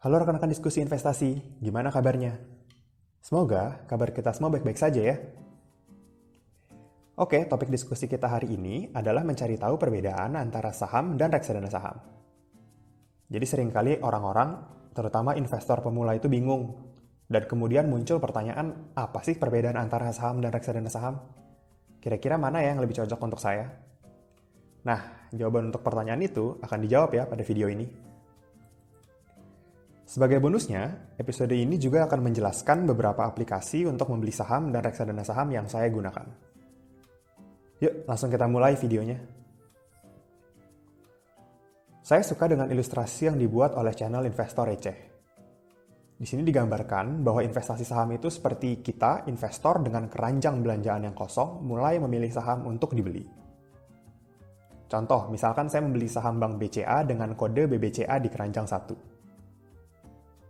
Halo rekan-rekan diskusi investasi, gimana kabarnya? Semoga kabar kita semua baik-baik saja ya. Oke, topik diskusi kita hari ini adalah mencari tahu perbedaan antara saham dan reksadana saham. Jadi seringkali orang-orang, terutama investor pemula itu bingung. Dan kemudian muncul pertanyaan, apa sih perbedaan antara saham dan reksadana saham? Kira-kira mana yang lebih cocok untuk saya? Nah, jawaban untuk pertanyaan itu akan dijawab ya pada video ini. Sebagai bonusnya, episode ini juga akan menjelaskan beberapa aplikasi untuk membeli saham dan reksadana saham yang saya gunakan. Yuk, langsung kita mulai videonya. Saya suka dengan ilustrasi yang dibuat oleh channel Investor Receh. Di sini digambarkan bahwa investasi saham itu seperti kita, investor dengan keranjang belanjaan yang kosong, mulai memilih saham untuk dibeli. Contoh, misalkan saya membeli saham Bank BCA dengan kode BBCA di keranjang 1.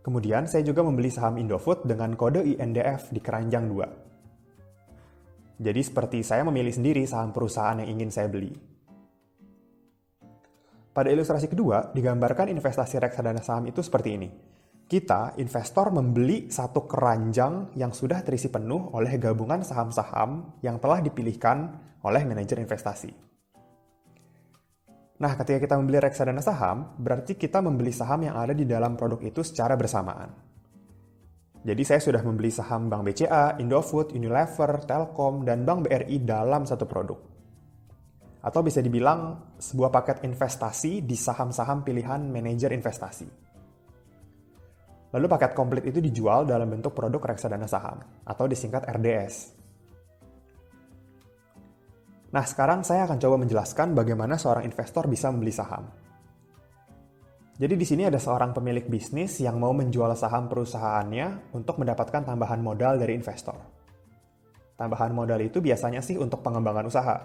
Kemudian saya juga membeli saham Indofood dengan kode INDF di keranjang 2. Jadi seperti saya memilih sendiri saham perusahaan yang ingin saya beli. Pada ilustrasi kedua, digambarkan investasi reksadana saham itu seperti ini. Kita, investor, membeli satu keranjang yang sudah terisi penuh oleh gabungan saham-saham yang telah dipilihkan oleh manajer investasi. Nah, ketika kita membeli reksadana saham, berarti kita membeli saham yang ada di dalam produk itu secara bersamaan. Jadi saya sudah membeli saham Bank BCA, Indofood, Unilever, Telkom, dan Bank BRI dalam satu produk. Atau bisa dibilang sebuah paket investasi di saham-saham pilihan manajer investasi. Lalu paket komplit itu dijual dalam bentuk produk reksadana saham, atau disingkat RDS. Nah, sekarang saya akan coba menjelaskan bagaimana seorang investor bisa membeli saham. Jadi di sini ada seorang pemilik bisnis yang mau menjual saham perusahaannya untuk mendapatkan tambahan modal dari investor. Tambahan modal itu biasanya sih untuk pengembangan usaha.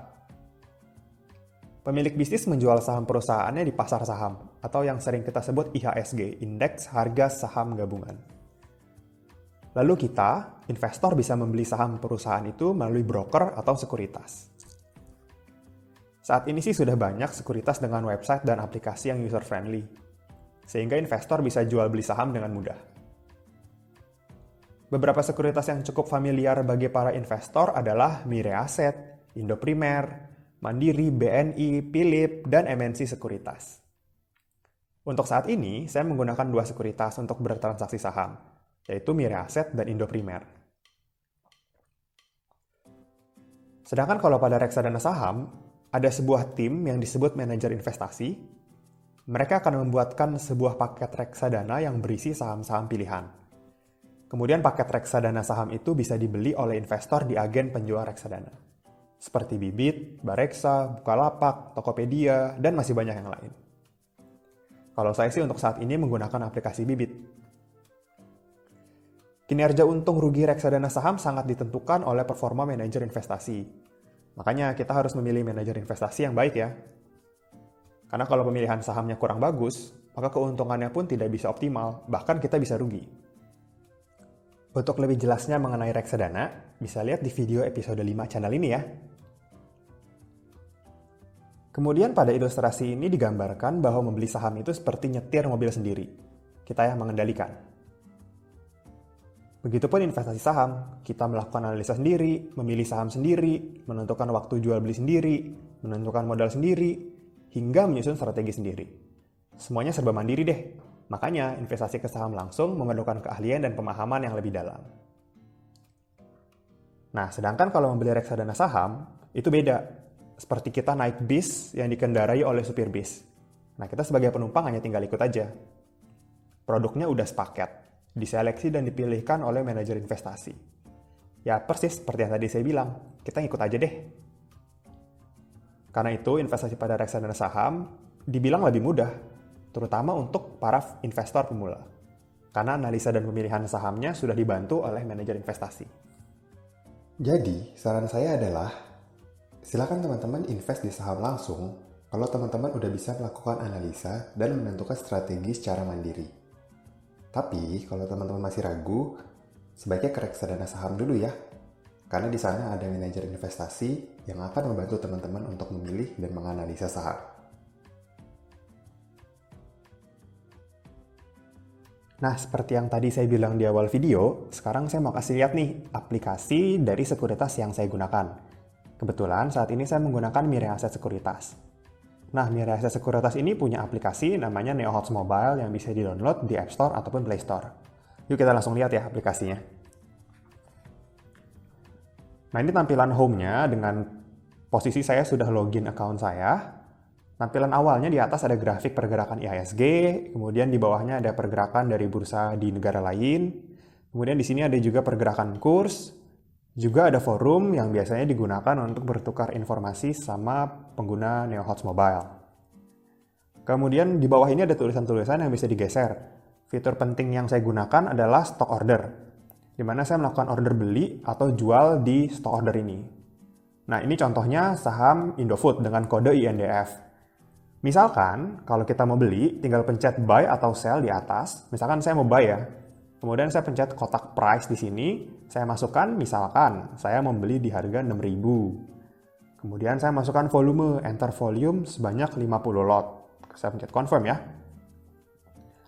Pemilik bisnis menjual saham perusahaannya di pasar saham, atau yang sering kita sebut IHSG, Indeks Harga Saham Gabungan. Lalu kita, investor, bisa membeli saham perusahaan itu melalui broker atau sekuritas. Saat ini sih sudah banyak sekuritas dengan website dan aplikasi yang user-friendly, sehingga investor bisa jual beli saham dengan mudah. Beberapa sekuritas yang cukup familiar bagi para investor adalah Mirae Asset, Indo Primer, Mandiri, BNI, Philip, dan MNC Sekuritas. Untuk saat ini, saya menggunakan dua sekuritas untuk bertransaksi saham, yaitu Mirae Asset dan Indo Primer. Sedangkan kalau pada reksadana saham, ada sebuah tim yang disebut manajer investasi. Mereka akan membuatkan sebuah paket reksadana yang berisi saham-saham pilihan. Kemudian paket reksadana saham itu bisa dibeli oleh investor di agen penjual reksadana. Seperti Bibit, Bareksa, Bukalapak, Tokopedia, dan masih banyak yang lain. Kalau saya sih untuk saat ini menggunakan aplikasi Bibit. Kinerja untung rugi reksadana saham sangat ditentukan oleh performa manajer investasi. Makanya kita harus memilih manajer investasi yang baik ya. Karena kalau pemilihan sahamnya kurang bagus, maka keuntungannya pun tidak bisa optimal, bahkan kita bisa rugi. Untuk lebih jelasnya mengenai reksadana, bisa lihat di video episode 5 channel ini ya. Kemudian pada ilustrasi ini digambarkan bahwa membeli saham itu seperti nyetir mobil sendiri. Kita yang mengendalikan. Begitupun investasi saham, kita melakukan analisa sendiri, memilih saham sendiri, menentukan waktu jual beli sendiri, menentukan modal sendiri, hingga menyusun strategi sendiri. Semuanya serba mandiri deh. Makanya investasi ke saham langsung memerlukan keahlian dan pemahaman yang lebih dalam. Nah, sedangkan kalau membeli reksadana saham, itu beda. Seperti kita naik bis yang dikendarai oleh supir bis. Nah, kita sebagai penumpang hanya tinggal ikut aja. Produknya udah sepaket. Diseleksi dan dipilihkan oleh manajer investasi. Ya persis seperti yang tadi saya bilang, kita ngikut aja deh. Karena itu investasi pada reksadana saham dibilang lebih mudah, terutama untuk para investor pemula. Karena analisa dan pemilihan sahamnya sudah dibantu oleh manajer investasi. Jadi, saran saya adalah, silakan teman-teman invest di saham langsung kalau teman-teman udah bisa melakukan analisa dan menentukan strategi secara mandiri. Tapi, kalau teman-teman masih ragu, sebaiknya ke reksadana saham dulu ya. Karena di sana ada manajer investasi yang akan membantu teman-teman untuk memilih dan menganalisa saham. Nah, seperti yang tadi saya bilang di awal video, sekarang saya mau kasih lihat nih aplikasi dari sekuritas yang saya gunakan. Kebetulan saat ini saya menggunakan Mirai Asset Sekuritas. Nah, Mirai Asset Sekuritas ini punya aplikasi namanya NeoHots Mobile yang bisa di-download di App Store ataupun Play Store. Yuk kita langsung lihat ya aplikasinya. Nah, ini tampilan home-nya dengan posisi saya sudah login account saya. Tampilan awalnya di atas ada grafik pergerakan IHSG, kemudian di bawahnya ada pergerakan dari bursa di negara lain. Kemudian di sini ada juga pergerakan kurs, juga ada forum yang biasanya digunakan untuk bertukar informasi sama pengguna NeoHots Mobile. Kemudian di bawah ini ada tulisan-tulisan yang bisa digeser. Fitur penting yang saya gunakan adalah stock order, di mana saya melakukan order beli atau jual di stock order ini. Nah, ini contohnya saham Indofood dengan kode INDF. Misalkan, kalau kita mau beli, tinggal pencet buy atau sell di atas. Misalkan saya mau buy ya. Kemudian saya pencet kotak price di sini. Saya masukkan, misalkan, saya membeli di harga 6.000. Kemudian saya masukkan volume, enter volume sebanyak 50 lot. Saya pencet confirm ya.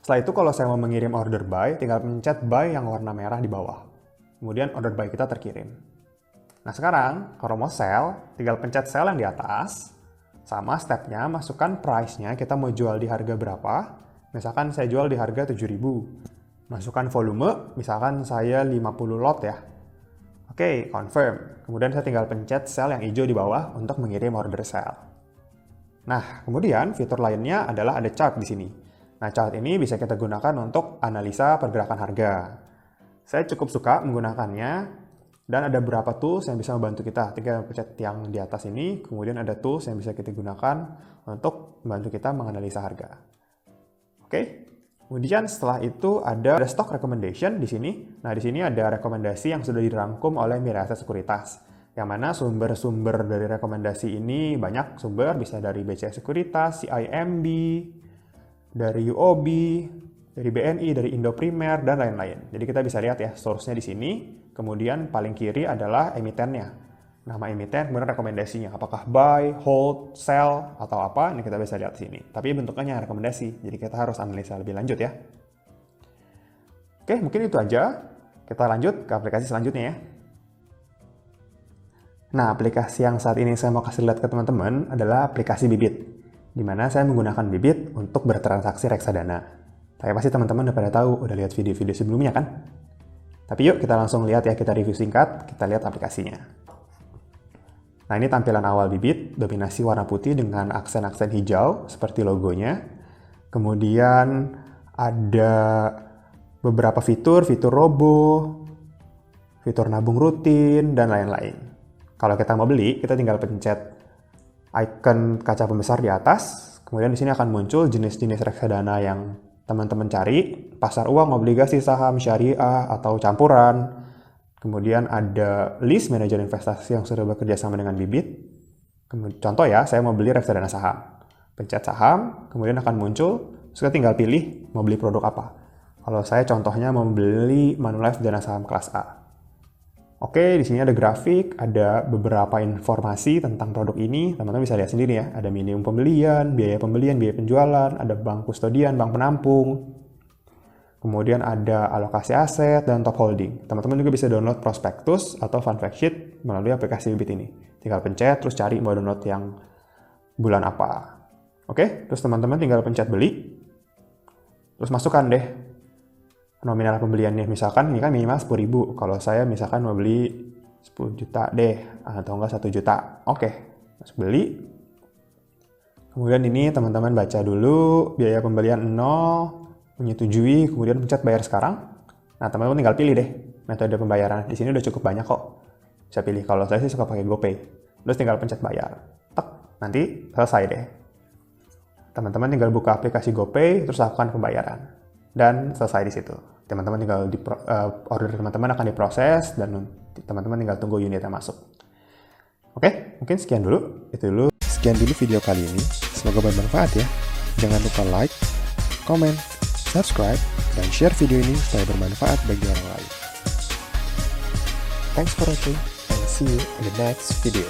Setelah itu kalau saya mau mengirim order buy, tinggal pencet buy yang warna merah di bawah. Kemudian order buy kita terkirim. Nah sekarang, kalau mau sell, tinggal pencet sell yang di atas. Sama stepnya, masukkan price-nya, kita mau jual di harga berapa. Misalkan saya jual di harga 7.000. Masukkan volume, misalkan saya 50 lot ya. Oke, confirm. Kemudian saya tinggal pencet sell yang hijau di bawah untuk mengirim order sell. Nah, kemudian fitur lainnya adalah ada chart di sini. Nah, chart ini bisa kita gunakan untuk analisa pergerakan harga. Saya cukup suka menggunakannya. Dan ada beberapa tools yang bisa membantu kita. Tinggal pencet yang di atas ini, kemudian ada tools yang bisa kita gunakan untuk membantu kita menganalisa harga. Oke, kemudian setelah itu ada stock recommendation di sini. Nah, di sini ada rekomendasi yang sudah dirangkum oleh Mirai Asset Sekuritas. Yang mana sumber-sumber dari rekomendasi ini banyak sumber, bisa dari BCA Sekuritas, CIMB, dari UOB, dari BNI, dari Indo Primer, dan lain-lain. Jadi kita bisa lihat ya, source-nya di sini. Kemudian paling kiri adalah emitennya. Nama emiten, kemudian rekomendasinya. Apakah buy, hold, sell, atau apa, ini kita bisa lihat di sini. Tapi bentuknya rekomendasi, jadi kita harus analisa lebih lanjut ya. Oke, mungkin itu aja. Kita lanjut ke aplikasi selanjutnya ya. Nah, aplikasi yang saat ini saya mau kasih lihat ke teman-teman adalah aplikasi Bibit, di mana saya menggunakan Bibit untuk bertransaksi reksadana. Tapi pasti teman-teman udah pada tahu, udah lihat video-video sebelumnya kan? Tapi yuk kita langsung lihat ya, kita review singkat, kita lihat aplikasinya. Nah ini tampilan awal Bibit, dominasi warna putih dengan aksen-aksen hijau seperti logonya. Kemudian ada beberapa fitur robo, fitur nabung rutin, dan lain-lain. Kalau kita mau beli, kita tinggal pencet icon kaca pembesar di atas, kemudian di sini akan muncul jenis-jenis reksadana yang teman-teman cari, pasar uang, obligasi, saham, syariah, atau campuran. Kemudian ada list manajer investasi yang sudah bekerja sama dengan Bibit. Contoh ya, saya mau beli reksadana saham. Pencet saham, kemudian akan muncul, kita tinggal pilih mau beli produk apa. Kalau saya contohnya mau beli Manulife dana saham kelas A. Oke, di sini ada grafik, ada beberapa informasi tentang produk ini. Teman-teman bisa lihat sendiri ya. Ada minimum pembelian, biaya penjualan, ada bank kustodian, bank penampung. Kemudian ada alokasi aset dan top holding. Teman-teman juga bisa download prospektus atau fund fact sheet melalui aplikasi Bibit ini. Tinggal pencet, terus cari mau download yang bulan apa. Oke, terus teman-teman tinggal pencet beli. Terus masukkan deh nominal pembeliannya, misalkan ini kan minimal 10.000. Kalau saya misalkan mau beli 10 juta deh, atau enggak 1 juta. Oke, terus beli. Kemudian ini teman-teman baca dulu, biaya pembelian 0, menyetujui, kemudian pencet bayar sekarang. Nah, teman-teman tinggal pilih deh metode pembayaran. Di sini udah cukup banyak kok. Bisa pilih, kalau saya sih suka pakai GoPay. Terus tinggal pencet bayar. Tek, nanti selesai deh. Teman-teman tinggal buka aplikasi GoPay, terus lakukan pembayaran. Dan selesai di situ. Teman-teman tinggal order teman-teman akan diproses dan teman-teman tinggal tunggu unitnya masuk. Oke, mungkin sekian dulu. Itu dulu. Sekian dulu video kali ini. Semoga bermanfaat ya. Jangan lupa like, komen, subscribe, dan share video ini supaya bermanfaat bagi orang lain. Thanks for watching and see you in the next video.